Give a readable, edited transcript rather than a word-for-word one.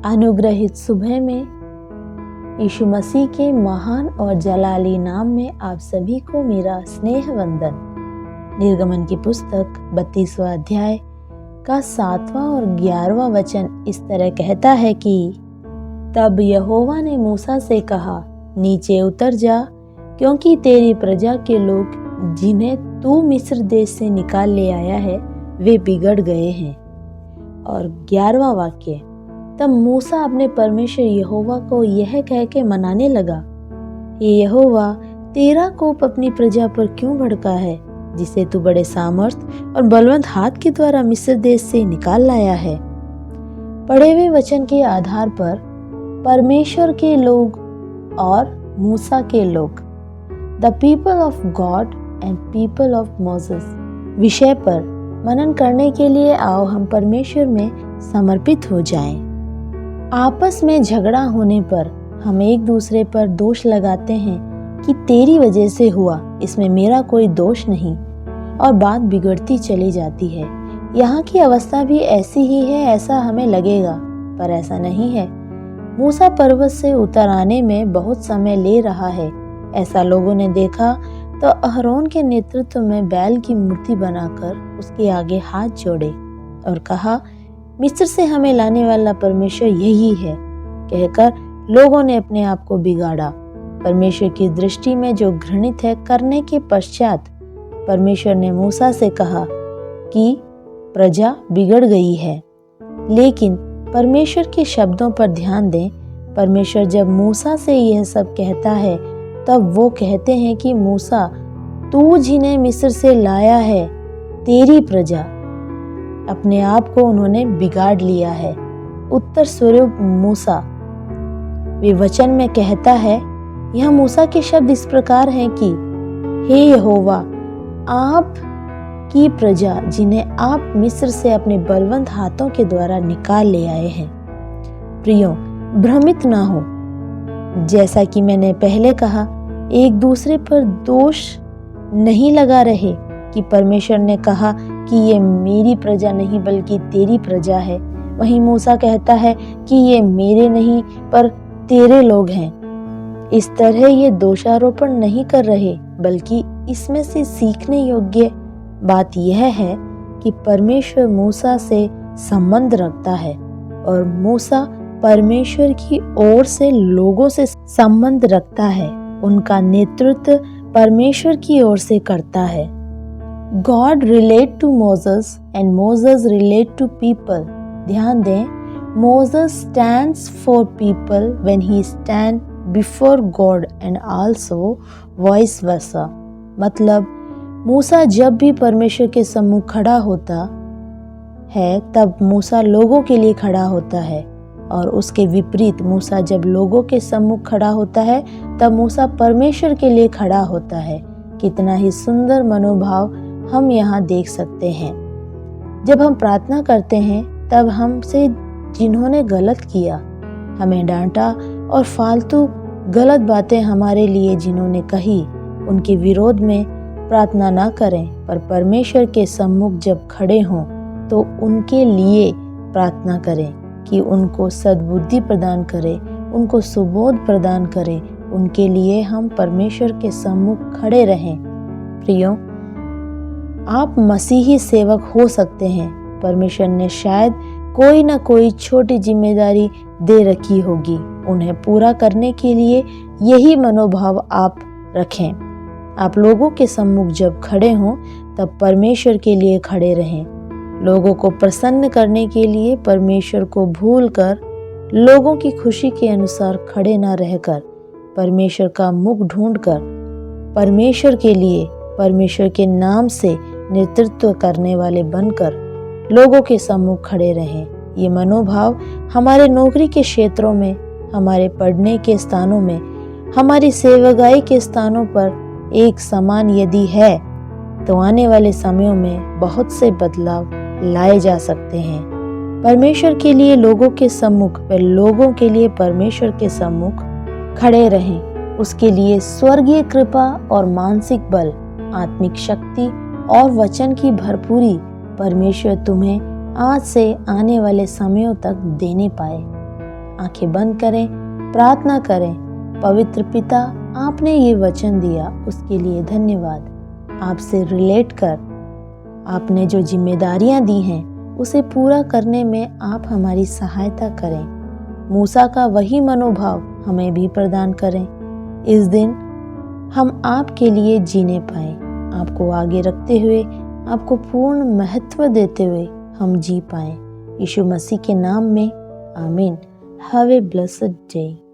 अनुग्रहित सुबह में यीशु मसीह के महान और जलाली नाम में आप सभी को मेरा स्नेह वंदन। निर्गमन की पुस्तक 32वां अध्याय का 7वां और 11वां वचन इस तरह कहता है कि तब यहोवा ने मूसा से कहा, नीचे उतर जा, क्योंकि तेरी प्रजा के लोग जिन्हें तू मिस्र देश से निकाल ले आया है वे बिगड़ गए हैं। और 11वां वाक्य, तब मूसा अपने परमेश्वर यहोवा को यह कह के मनाने लगा, ये यहोवा, तेरा कोप अपनी प्रजा पर क्यों भड़का है, जिसे तू बड़े सामर्थ और बलवंत हाथ के द्वारा मिस्र देश से निकाल लाया है। पढ़े हुए वचन के आधार पर परमेश्वर के लोग और मूसा के लोग, the people of God and people of Moses विषय पर मनन करने के लिए आओ हम परमेश्वर में समर्पित हो जाएं। आपस में झगड़ा होने पर हम एक दूसरे पर दोष लगाते हैं कि तेरी वजह से हुआ, इसमें मेरा कोई दोष नहीं, और बात बिगड़ती चली जाती है। यहाँ की अवस्था भी ऐसी ही है ऐसा हमें लगेगा, पर ऐसा नहीं है। मूसा पर्वत से उतर आने में बहुत समय ले रहा है, ऐसा लोगों ने देखा तो अहरोन के नेतृत्व में बैल की मूर्ति बनाकर उसके आगे हाथ जोड़े और कहा, मिस्र से हमें लाने वाला परमेश्वर यही है, कहकर लोगों ने अपने आप को बिगाड़ा। परमेश्वर की दृष्टि में जो घृणित है करने के पश्चात परमेश्वर ने मूसा से कहा कि प्रजा बिगड़ गई है। लेकिन परमेश्वर के शब्दों पर ध्यान दें। परमेश्वर जब मूसा से यह सब कहता है तब वो कहते हैं कि मूसा, तू जिन्हें मिस्र से लाया है तेरी प्रजा, अपने आप को उन्होंने बिगाड़ लिया है। उत्तर स्वरूप मूसा वे वचन में कहता है, यह मूसा के शब्द इस प्रकार हैं कि हे यहोवा, आप की प्रजा जिन्हें आप मिस्र से अपने बलवंत हाथों के द्वारा निकाल ले आए हैं। प्रियो, भ्रमित ना हो। जैसा कि मैंने पहले कहा, एक दूसरे पर दोष नहीं लगा रहे कि परमेश्वर ने कहा कि ये मेरी प्रजा नहीं बल्कि तेरी प्रजा है, वहीं मूसा कहता है कि ये मेरे नहीं पर तेरे लोग हैं। इस तरह ये दोषारोपण नहीं कर रहे, बल्कि इसमें से सीखने योग्य बात यह है कि परमेश्वर मूसा से संबंध रखता है और मूसा परमेश्वर की ओर से लोगों से संबंध रखता है। उनका नेतृत्व परमेश्वर की ओर से करता है। God relate to Moses and Moses relate to people. ध्यान दें, Moses stands for people when he stand before God and also vice versa. मतलब मूसा जब भी परमेश्वर के सम्मुख खड़ा होता है तब मूसा लोगों के लिए खड़ा होता है, और उसके विपरीत मूसा जब लोगों के सम्मुख खड़ा होता है तब मूसा परमेश्वर के लिए खड़ा होता है। कितना ही सुंदर मनोभाव हम यहाँ देख सकते हैं। जब हम प्रार्थना करते हैं तब हमसे जिन्होंने गलत किया, हमें डांटा और फालतू गलत बातें हमारे लिए जिन्होंने कही, उनके विरोध में प्रार्थना ना करें, पर परमेश्वर के सम्मुख जब खड़े हों तो उनके लिए प्रार्थना करें कि उनको सद्बुद्धि प्रदान करे, उनको सुबोध प्रदान करे। उनके लिए हम परमेश्वर के सम्मुख खड़े रहें। प्रियो, आप मसीही सेवक हो सकते हैं। परमेश्वर ने शायद कोई ना कोई छोटी जिम्मेदारी दे रखी होगी, उन्हें पूरा करने के लिए यही मनोभाव आप रखें। आप लोगों के सम्मुख जब खड़े हों तब परमेश्वर के लिए खड़े रहें। लोगों को प्रसन्न करने के लिए परमेश्वर को भूलकर लोगों की खुशी के अनुसार खड़े न रहकर परमेश्वर का मुख ढूंढकर परमेश्वर के लिए, परमेश्वर के नाम से नेतृत्व करने वाले बनकर लोगों के सम्मुख खड़े रहें। ये मनोभाव हमारे नौकरी के क्षेत्रों में, हमारे पढ़ने के स्थानों में, हमारी सेवकाई के स्थानों पर एक समान यदि है तो आने वाले समयों में बहुत से बदलाव लाए जा सकते हैं। परमेश्वर के लिए लोगों के सम्मुख व लोगों के लिए परमेश्वर के सम्मुख खड़े रहें। उसके लिए स्वर्गीय कृपा और मानसिक बल, आत्मिक शक्ति और वचन की भरपूरी परमेश्वर तुम्हें आज से आने वाले समयों तक देने पाए। आंखें बंद करें, प्रार्थना करें। पवित्र पिता, आपने ये वचन दिया उसके लिए धन्यवाद। आपसे रिलेट कर आपने जो जिम्मेदारियां दी हैं उसे पूरा करने में आप हमारी सहायता करें। मूसा का वही मनोभाव हमें भी प्रदान करें। इस दिन हम आपके लिए जीने पाएं, आपको आगे रखते हुए, आपको पूर्ण महत्व देते हुए हम जी पाएं। यीशु मसीह के नाम में आमीन। Have a blessed day.